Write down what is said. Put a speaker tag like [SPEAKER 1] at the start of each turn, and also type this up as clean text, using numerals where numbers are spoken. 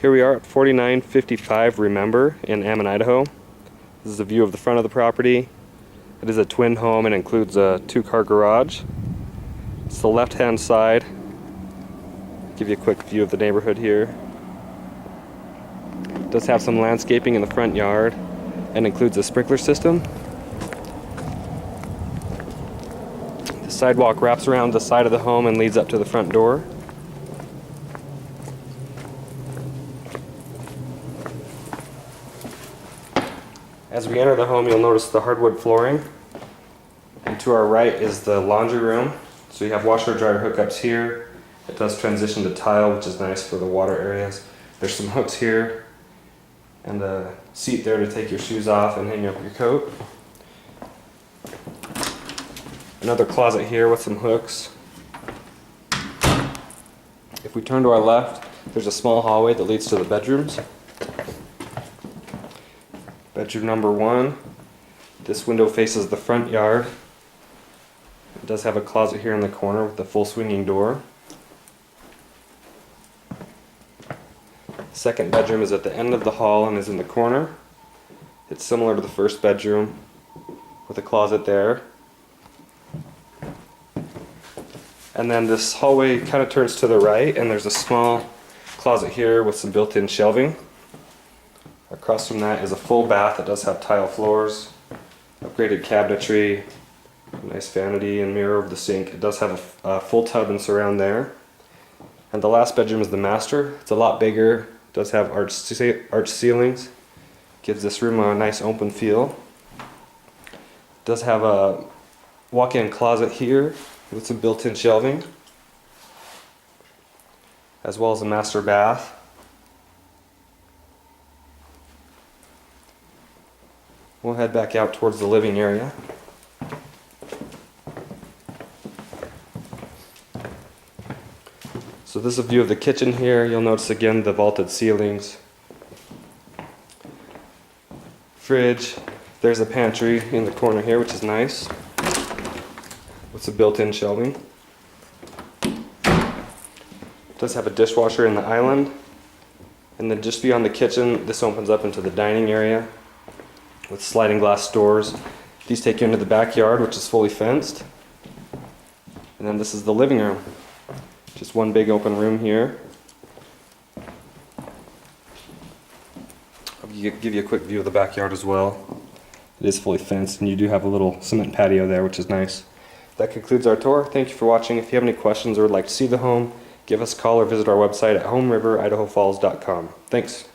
[SPEAKER 1] Here we are at 4955 Remember in Ammon, Idaho. This is a view of the front of the property. It is a twin home and includes a 2-car garage. It's the left-hand side. Give you a quick view of the neighborhood here. It does have some landscaping in the front yard and includes a sprinkler system. The sidewalk wraps around the side of the home and leads up to the front door. As we enter the home, you'll notice the hardwood flooring. And to our right is the laundry room. So you have washer dryer hookups here. It does transition to tile, which is nice for the water areas. There's some hooks here and a seat there to take your shoes off and hang up your coat. Another closet here with some hooks. If we turn to our left, there's a small hallway that leads to the bedrooms. Bedroom number 1. This window faces the front yard. It does have a closet here in the corner with a full swinging door. The second bedroom is at the end of the hall and is in the corner. It's similar to the first bedroom with a closet there. And then this hallway kind of turns to the right and there's a small closet here with some built-in shelving. Across from that is a full bath that does have tile floors, upgraded cabinetry, nice vanity and mirror over the sink. It does have a full tub and surround there. And the last bedroom is the master. It's a lot bigger, it does have arched ceilings, gives this room a nice open feel. It does have a walk-in closet here with some built-in shelving, as well as a master bath. We'll head back out towards the living area. So this is a view of the kitchen here. You'll notice again the vaulted ceilings. Fridge. There's a pantry in the corner here, which is nice, with some built-in shelving. It does have a dishwasher in the island. And then just beyond the kitchen, this opens up into the dining area with sliding glass doors. These take you into the backyard, which is fully fenced. And then this is the living room. Just one big open room here. I'll give you a quick view of the backyard as well. It is fully fenced and you do have a little cement patio there, which is nice. That concludes our tour. Thank you for watching. If you have any questions or would like to see the home, give us a call or visit our website at homeriveridaho falls.com. Thanks.